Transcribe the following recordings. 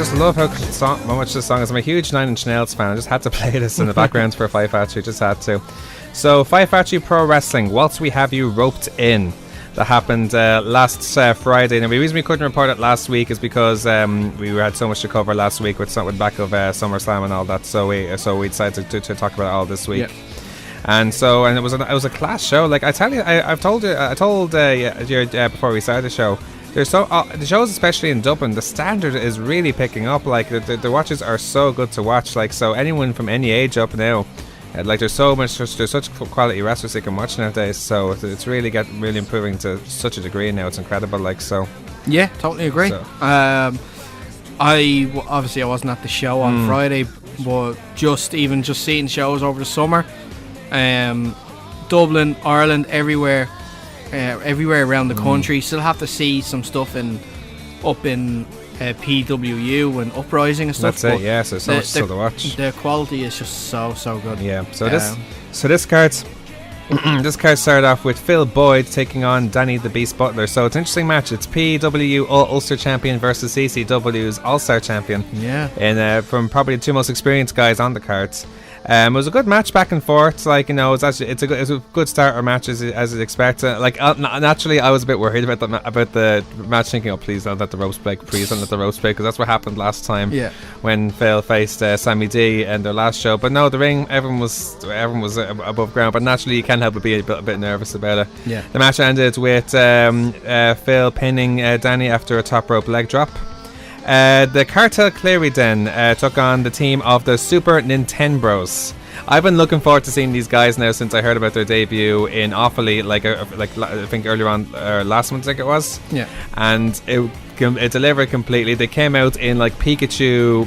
just love how much this song is. I'm a huge Nine Inch Nails fan. I just had to play this in the background for Five Factory. Just had to. So, Five Factory Pro Wrestling, Whilst We Have You Roped In. That happened last Friday. Now, the reason we couldn't report it last week is because we had so much to cover last week with back of SummerSlam and all that. So we decided to talk about it all this week. Yep. And it was a class show. Like I tell you, I told before we started the show. There's the shows, especially in Dublin, the standard is really picking up. Like the watches are so good to watch. Like, so anyone from any age up now. Like there's such quality wrestlers they can watch nowadays, so it's really improving to such a degree now. It's incredible, like, so. Yeah, totally agree. So. I wasn't at the show on Friday, but just seeing shows over the summer, Dublin, Ireland, everywhere around the country. Still have to see some stuff up in PWU and Uprising and stuff. That's it, yeah. So much still to watch. The quality is just so good. Yeah. So this card started off with Phil Boyd taking on Danny the Beast Butler. So it's an interesting match. It's PW All-Ulster Champion versus CCW's All-Star Champion. Yeah. And from probably the two most experienced guys on the cards. It was a good match back and forth. Like, you know, it's a good starter match as you'd expect. Like, naturally, I was a bit worried about the match, thinking, oh, please don't let the ropes break. Please don't let the ropes break, because that's what happened last time. Yeah. When Phil faced Sammy D in their last show. But no, the ring, everyone was above ground. But naturally, you can't help but be a bit nervous about it. Yeah. The match ended with Phil pinning Danny after a top rope leg drop. The Cartel Cleary then took on the team of the Super Nintendbros. I've been looking forward to seeing these guys now since I heard about their debut in Awfully, like I think earlier on last month, I think it was. Yeah. And it delivered completely. They came out in like Pikachu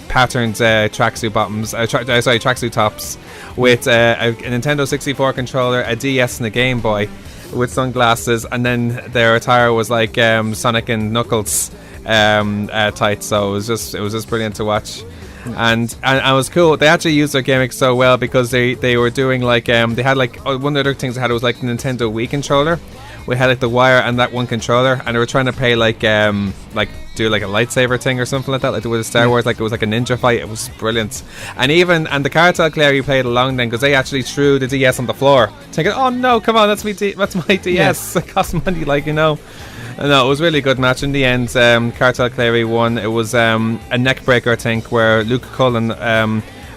patterned tracksuit bottoms, tracksuit tops, with a Nintendo 64 controller, a DS, and a Game Boy, with sunglasses, and then their attire was like Sonic and Knuckles tights. So it was just brilliant to watch. And it was cool. They actually used their gimmick so well, because they were doing like they had like one of the other things they had was like the Nintendo Wii controller. We had like the wire and that one controller, and they were trying to play like do like a lightsaber thing or something like that, like with Star Wars, like it was like a ninja fight. It was brilliant. And the Cartel Clary played along then, because they actually threw the DS on the floor, thinking, oh no, come on, that's my DS. It cost money, like, you know. No, it was a really good match. In the end, Cartel Clary won. It was a neck breaker, I think, where Luke Cullen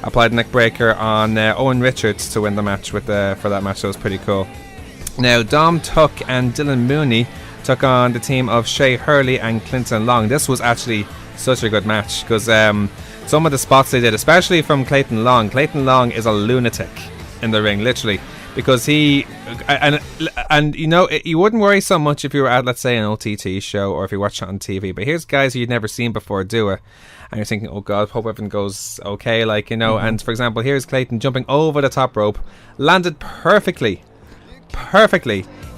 applied a neck breaker on Owen Richards to win the match for that match. That was pretty cool. Now, Dom Tuck and Dylan Mooney took on the team of Shay Hurley and Clinton Long. This was actually such a good match, because some of the spots they did, especially from Clayton Long. Clayton Long is a lunatic in the ring, literally. Because he and you know, you wouldn't worry so much if you were at, let's say, an OTT show, or if you watch it on TV, but here's guys you'd never seen before do it, and you're thinking, oh god, hope everything goes okay, like, you know. And for example, here's Clayton jumping over the top rope, landed perfectly.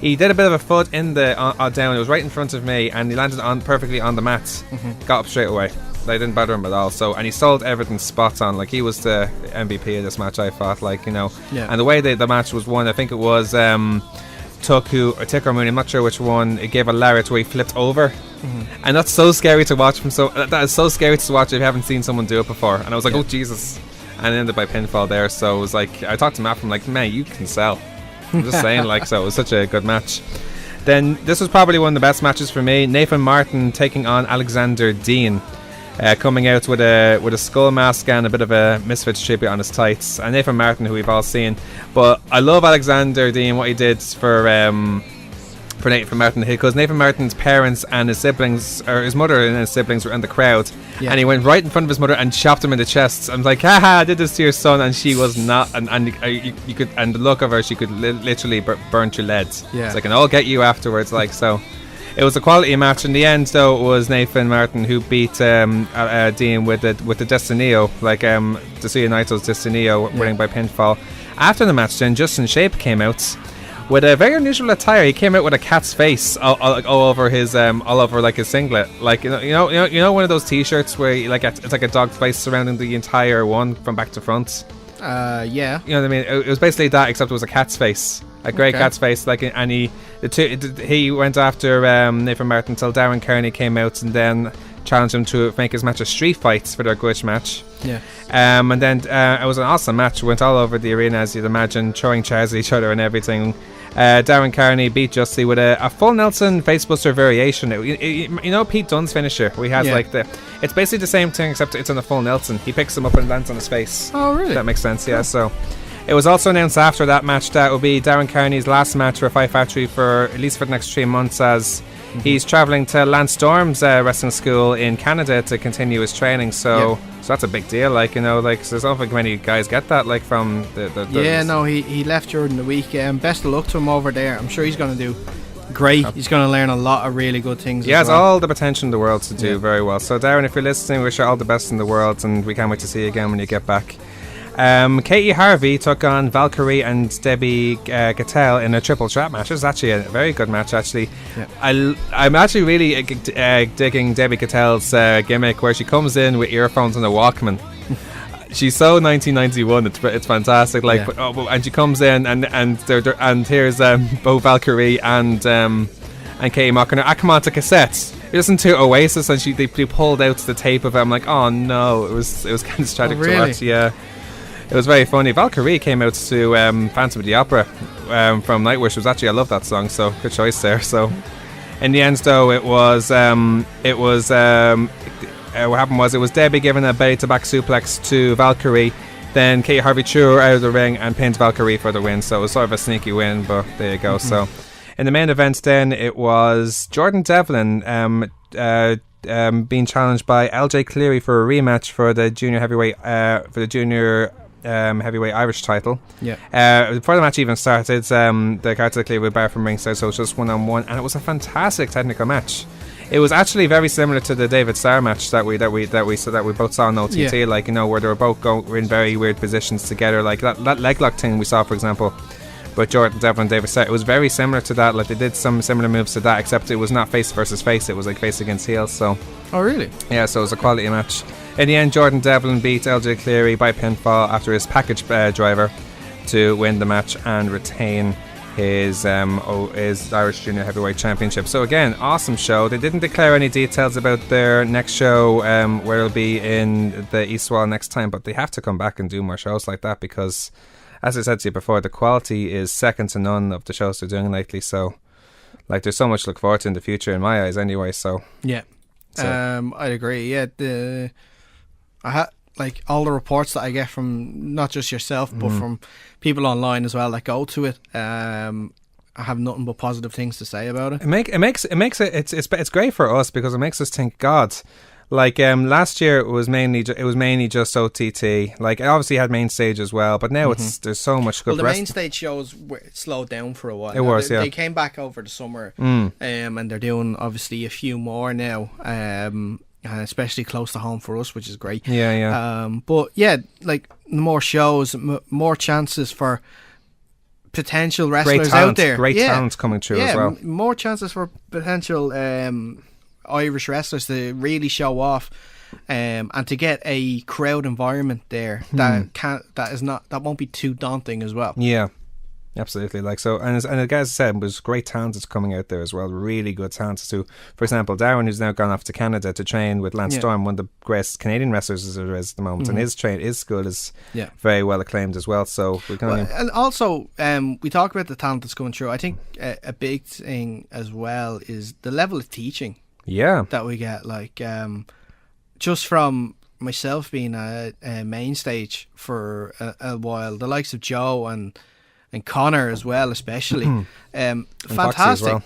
He did a bit of a foot in the down. It was right in front of me, and he landed perfectly on the mat. Got up straight away. They didn't bother him at all. So, and he sold everything spot on. Like, he was the MVP of this match, I thought. Like, you know. Yeah. And the way the match was won, I think it was Tuck or Mooney, I'm not sure which one. It gave a lariat where he flipped over, and that's so scary to watch. That is so scary to watch if you haven't seen someone do it before. And I was like, oh Jesus! And it ended by pinfall there. So it was like, I talked to Matt, from like, man, you can sell. I'm just saying, like, so it was such a good match. Then this was probably one of the best matches for me. Nathan Martin taking on Alexander Dean. Coming out with a skull mask and a bit of a Misfits tribute on his tights. And Nathan Martin, who we've all seen. But I love Alexander Dean, what he did for Nathan Martin, because Nathan Martin's parents and his siblings, or his mother and his siblings, were in the crowd. Yeah. And he went right in front of his mother and chopped him in the chest. I'm like, haha, I did this to your son. And she was not, and you could, and the look of her, she could literally burn to lead. Yeah. It's like, and I'll get you afterwards, like, so. It was a quality match. In the end, though, it was Nathan Martin who beat Dean with the Destinio, like Tetsuya Naito's Destinio, winning by pinfall. After the match, then Justin Shape came out with a very unusual attire. He came out with a cat's face all over his like his singlet, like you know one of those T-shirts where it's like a dog face surrounding the entire one from back to front. Yeah. You know what I mean? It was basically that, except it was a cat's face. A grey cat's face, like, and he went after Nathan Martin until Darren Kearney came out, and then challenged him to make his match a street fight for their grudge match. Yeah. And then it was an awesome match. Went all over the arena, as you'd imagine, throwing chairs at each other and everything. Darren Carney beat Justy with a full Nelson facebuster variation. You know Pete Dunne's finisher, where he has it's basically the same thing except it's on a full Nelson. He picks him up and lands on his face. Oh, really? That makes sense, yeah. So it was also announced after that match that it will be Darren Carney's last match for Fight Factory for at least for the next 3 months, as he's travelling to Lance Storm's wrestling school in Canada to continue his training. So that's a big deal. Like, you know, like, so I don't think many guys get that, like, from the he left during the week. Best of luck to him over there. I'm sure he's going to do great. He's going to learn a lot of really good things. He has all the potential in the world to do very well. So Darren, if you're listening, we wish you all the best in the world, and we can't wait to see you again when you get back. Katie Harvey took on Valkyrie and Debbie Cattell in a triple threat match. It was actually a very good match, actually. I'm actually really digging Debbie Cattell's gimmick, where she comes in with earphones and a Walkman. She's so 1991. It's fantastic. Like, and she comes in and here's both Valkyrie and Katie mocking her. I come on to cassettes. You listen to Oasis, and they pulled out the tape of it. I'm like, oh no, it was kind of tragic to watch. Yeah. It was very funny. Valkyrie came out to Phantom of the Opera from Nightwish. I love that song, so good choice there. So in the end, though, what happened was it was Debbie giving a belly to back suplex to Valkyrie. Then Katie Harvey threw her out of the ring and pinned Valkyrie for the win. So it was sort of a sneaky win, but there you go. So in the main event, then it was Jordan Devlin being challenged by LJ Cleary for a rematch for the junior heavyweight heavyweight Irish title. Before the match even started, the character Cleary would bar from ringside, so it was just 1-on-1, and it was a fantastic technical match. It was actually very similar to the David Starr match that we both saw on OTT, like, you know, where they were both were in very weird positions together, like that leg lock thing we saw, for example. But Jordan Devlin and David Starr, it was very similar to that. Like, they did some similar moves to that, except it was not face versus face, it was like face against heel. So oh, really? Yeah, so it was a quality match. In the end, Jordan Devlin beat LJ Cleary by pinfall after his package driver to win the match and retain his Irish Junior Heavyweight Championship. So again, awesome show. They didn't declare any details about their next show, where it'll be in the East Wall next time, but they have to come back and do more shows like that, because, as I said to you before, the quality is second to none of the shows they're doing lately. So, like, there's so much to look forward to in the future, in my eyes anyway. So I'd agree. I had, like, all the reports that I get from not just yourself but from people online as well that go to it, I have nothing but positive things to say about it. It's great for us, because it makes us think, God, like, last year it was mainly just OTT. Like, it obviously had main stage as well, but now there's so much good. Well, the main stage shows slowed down for a while. It was, they came back over the summer, and they're doing obviously a few more now. Especially close to home for us, which is great. But yeah, like, more shows, more chances for potential wrestlers out there. Great talent coming through as well. More chances for potential Irish wrestlers to really show off, and to get a crowd environment there that won't be too daunting as well. Yeah. Absolutely, like, so, and as I said, there's great talent that's coming out there as well. Really good talent too. For example, Darren, who's now gone off to Canada to train with Lance Storm, one of the greatest Canadian wrestlers there is at the moment, and his school is very well acclaimed as well. So and also, we talk about the talent that's coming through. I think a big thing as well is the level of teaching. That we get, like, just from myself being a main stage for a while, the likes of Joe and Connor as well, especially. Fantastic.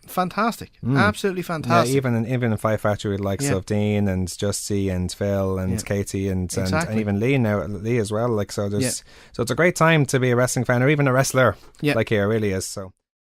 Fantastic. Absolutely fantastic. Yeah, even in Fight Factory, the likes of Dean and Justy and Phil and Katie and even Lee as well. Like, so it's a great time to be a wrestling fan, or even a wrestler. Like, here, it really is. So